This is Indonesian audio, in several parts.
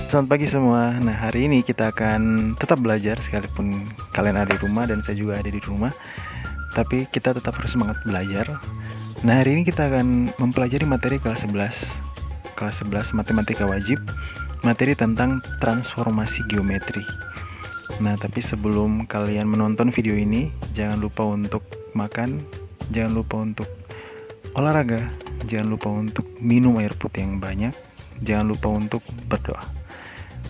Selamat pagi semua. Nah, hari ini kita akan tetap belajar sekalipun kalian ada di rumah dan saya juga ada di rumah. Tapi kita tetap harus semangat belajar. Nah, hari ini kita akan mempelajari materi kelas 11. Kelas 11 matematika wajib, materi tentang transformasi geometri. Nah, tapi sebelum kalian menonton video ini, jangan lupa untuk makan, jangan lupa untuk olahraga, jangan lupa untuk minum air putih yang banyak, jangan lupa untuk berdoa.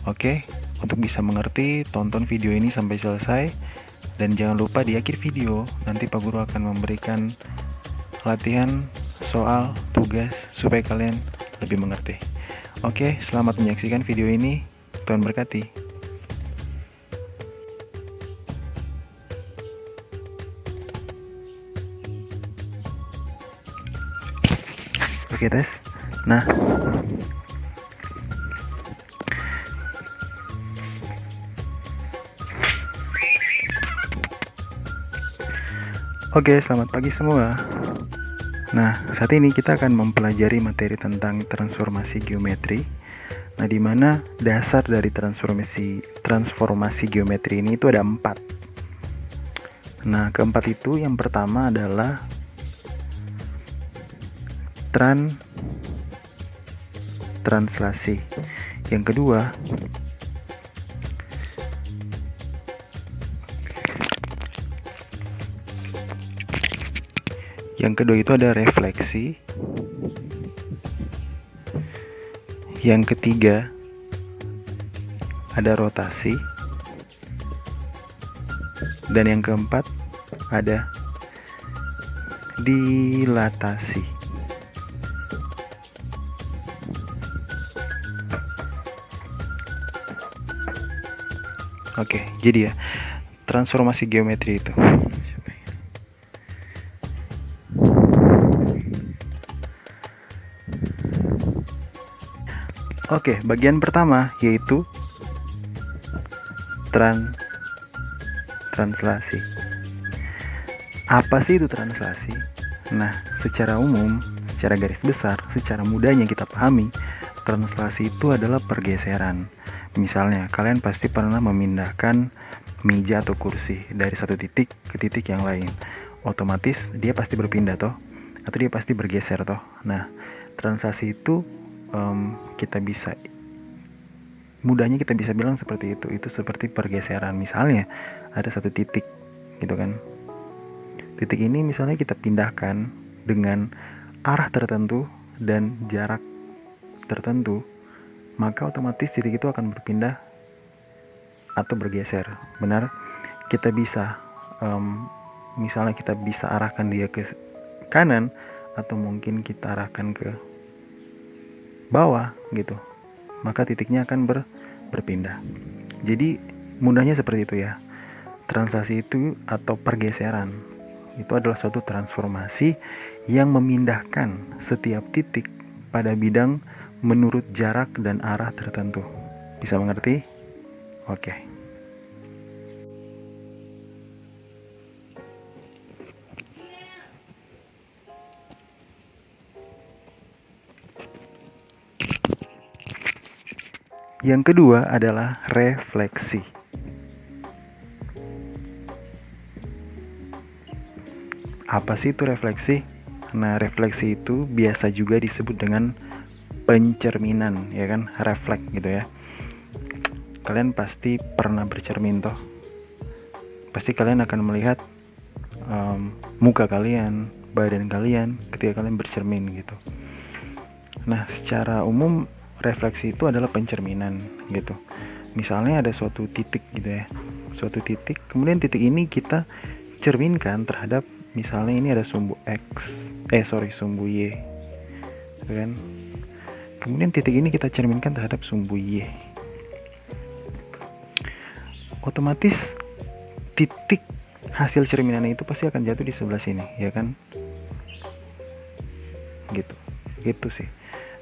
Oke, untuk bisa mengerti, tonton video ini sampai selesai. Dan jangan lupa di akhir video, nanti Pak Guru akan memberikan latihan, soal, tugas, supaya kalian lebih mengerti. Oke, selamat menyaksikan video ini. Tuhan berkati. Oke, tes. Nah, oke, selamat pagi semua. Nah, saat ini kita akan mempelajari materi tentang transformasi geometri. Nah, di mana dasar dari transformasi geometri ini itu ada 4. Nah, keempat itu yang pertama adalah translasi. Yang kedua itu ada refleksi. Yang ketiga ada rotasi. Dan yang keempat ada dilatasi. Oke, jadi ya, transformasi geometri itu. Oke, bagian pertama yaitu translasi. Apa sih itu translasi? Nah, secara umum, secara garis besar, secara mudahnya kita pahami, translasi itu adalah pergeseran. Misalnya, kalian pasti pernah memindahkan meja atau kursi dari satu titik ke titik yang lain. Otomatis dia pasti berpindah toh, atau dia pasti bergeser toh. Nah, translasi itu mudahnya kita bisa bilang seperti itu seperti pergeseran. Misalnya ada satu titik gitu kan, titik ini misalnya kita pindahkan dengan arah tertentu dan jarak tertentu, maka otomatis titik itu akan berpindah atau bergeser. Benar, kita bisa misalnya kita bisa arahkan dia ke kanan, atau mungkin kita arahkan ke bawah gitu, maka titiknya akan berpindah. Jadi mudahnya seperti itu ya. Translasi itu atau pergeseran itu adalah suatu transformasi yang memindahkan setiap titik pada bidang menurut jarak dan arah tertentu. Bisa mengerti? Oke. Yang kedua adalah refleksi. Apa sih itu refleksi? Nah, refleksi itu biasa juga disebut dengan pencerminan, ya kan? Refleks gitu ya. Kalian pasti pernah bercermin toh. Pasti kalian akan melihat muka kalian, badan kalian ketika kalian bercermin gitu. Nah, secara umum refleksi itu adalah pencerminan gitu. Misalnya ada suatu titik gitu ya, suatu titik, kemudian titik ini kita cerminkan terhadap, misalnya ini ada sumbu sumbu Y kan, kemudian titik ini kita cerminkan terhadap sumbu Y, otomatis titik hasil cerminannya itu pasti akan jatuh di sebelah sini, ya kan, gitu sih.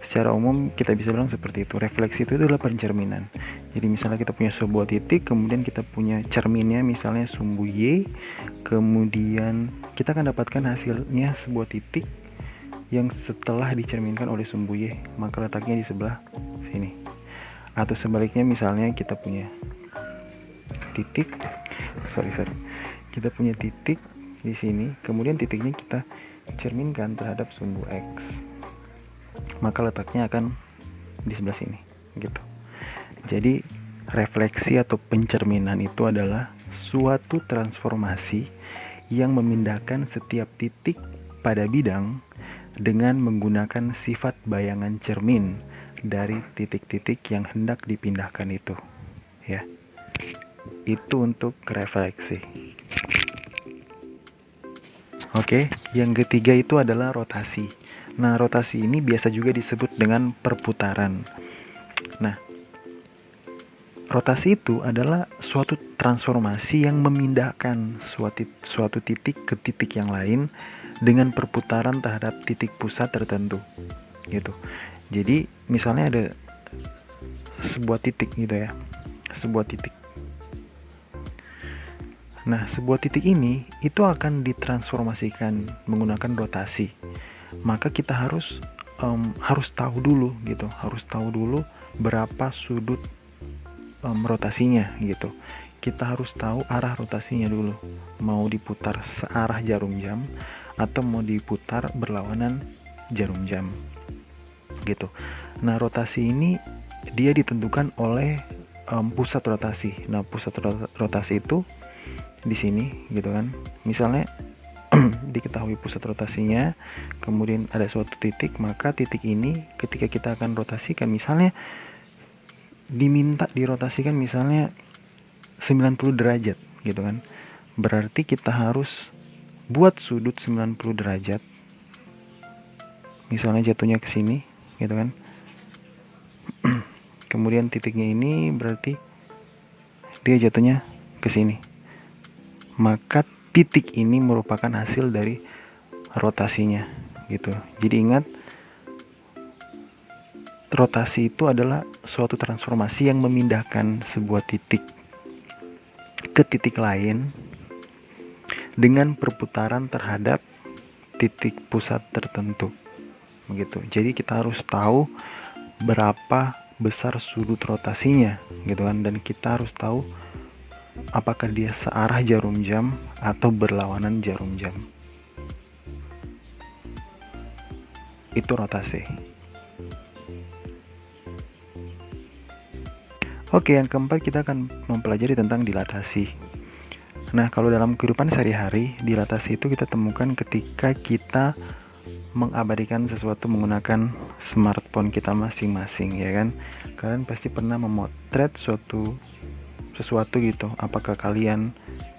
Secara umum kita bisa bilang seperti itu. Refleksi itu adalah pencerminan. Jadi misalnya kita punya sebuah titik, kemudian kita punya cerminnya misalnya sumbu Y, kemudian kita akan dapatkan hasilnya sebuah titik yang setelah dicerminkan oleh sumbu Y, maka letaknya di sebelah sini. Atau sebaliknya, misalnya kita punya titik, kita punya titik di sini, kemudian titiknya kita cerminkan terhadap sumbu X, maka letaknya akan di sebelah sini gitu. Jadi refleksi atau pencerminan itu adalah suatu transformasi yang memindahkan setiap titik pada bidang dengan menggunakan sifat bayangan cermin dari titik-titik yang hendak dipindahkan itu, ya. Itu untuk refleksi. Oke, yang ketiga itu adalah rotasi. Nah, rotasi ini biasa juga disebut dengan perputaran. Nah, rotasi itu adalah suatu transformasi yang memindahkan suatu titik ke titik yang lain dengan perputaran terhadap titik pusat tertentu, gitu. Jadi, misalnya ada sebuah titik gitu ya, sebuah titik. Nah, sebuah titik ini itu akan ditransformasikan menggunakan rotasi. Maka kita harus tahu dulu gitu, harus tahu dulu berapa sudut rotasinya gitu. Kita harus tahu arah rotasinya dulu. Mau diputar searah jarum jam atau mau diputar berlawanan jarum jam gitu. Nah, rotasi ini dia ditentukan oleh pusat rotasi. Nah, pusat rotasi itu di sini gitu kan. Misalnya diketahui pusat rotasinya, kemudian ada suatu titik, maka titik ini ketika kita akan rotasikan, misalnya diminta dirotasikan misalnya 90 derajat gitu kan. Berarti kita harus buat sudut 90 derajat. Misalnya jatuhnya ke sini gitu kan. Kemudian titiknya ini berarti dia jatuhnya ke sini. Maka titik ini merupakan hasil dari rotasinya gitu. Jadi ingat, rotasi itu adalah suatu transformasi yang memindahkan sebuah titik ke titik lain dengan perputaran terhadap titik pusat tertentu begitu. Jadi kita harus tahu berapa besar sudut rotasinya gitu kan, dan kita harus tahu apakah dia searah jarum jam atau berlawanan jarum jam. Itu rotasi. Oke, yang keempat kita akan mempelajari tentang dilatasi. Nah, kalau dalam kehidupan sehari-hari, dilatasi itu kita temukan ketika kita mengabadikan sesuatu menggunakan smartphone kita masing-masing, ya kan? Kalian pasti pernah memotret sesuatu gitu. Apakah kalian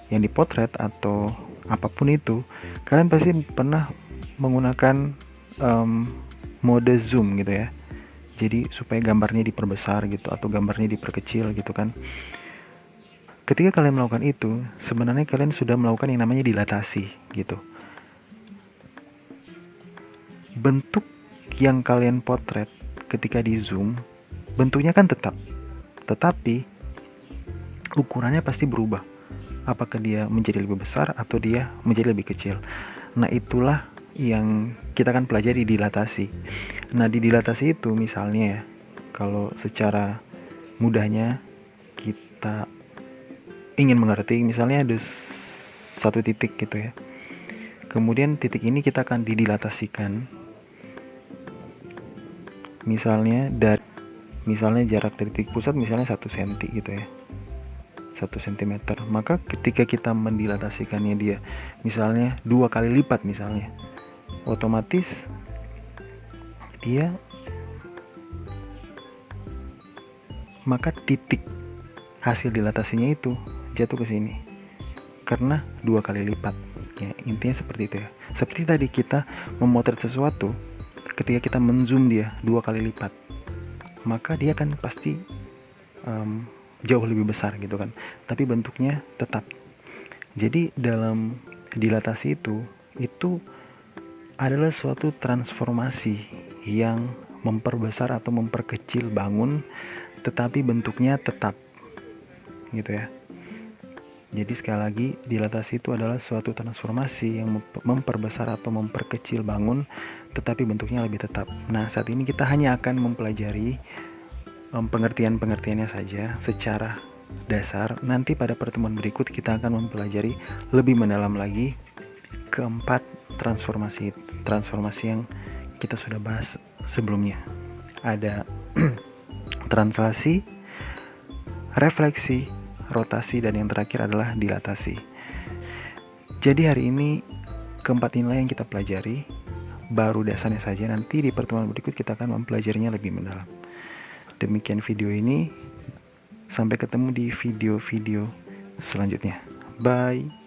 yang dipotret atau apapun itu, kalian pasti pernah menggunakan mode zoom gitu ya. Jadi supaya gambarnya diperbesar gitu atau gambarnya diperkecil gitu kan. Ketika kalian melakukan itu, sebenarnya kalian sudah melakukan yang namanya dilatasi gitu. Bentuk yang kalian potret ketika di zoom, bentuknya kan tetap, tetapi ukurannya pasti berubah. Apakah dia menjadi lebih besar atau dia menjadi lebih kecil. Nah, itulah yang kita akan pelajari di dilatasi. Nah, di dilatasi itu misalnya ya, kalau secara mudahnya kita ingin mengerti, misalnya ada satu titik gitu ya. Kemudian titik ini kita akan didilatasikan. Misalnya jarak dari titik pusat misalnya 1 cm gitu ya. 1 cm. Maka ketika kita mendilatasikannya dia misalnya 2 kali lipat misalnya, otomatis maka titik hasil dilatasinya itu jatuh ke sini karena 2 kali lipat ya. Intinya seperti itu ya. Seperti tadi kita memotret sesuatu, ketika kita menzoom dia 2 kali lipat, maka dia kan pasti jauh lebih besar gitu kan, tapi bentuknya tetap. Jadi dalam dilatasi itu adalah suatu transformasi yang memperbesar atau memperkecil bangun, tetapi bentuknya tetap gitu ya. Jadi sekali lagi, dilatasi itu adalah suatu transformasi yang memperbesar atau memperkecil bangun, tetapi bentuknya lebih tetap. Nah, saat ini kita hanya akan mempelajari pengertian-pengertiannya saja secara dasar. Nanti pada pertemuan berikut kita akan mempelajari lebih mendalam lagi keempat transformasi yang kita sudah bahas sebelumnya. Ada translasi, refleksi, rotasi, dan yang terakhir adalah dilatasi. Jadi hari ini keempat inilah yang kita pelajari, baru dasarnya saja. Nanti di pertemuan berikut kita akan mempelajarinya lebih mendalam. Demikian video ini, sampai ketemu di video-video selanjutnya. Bye.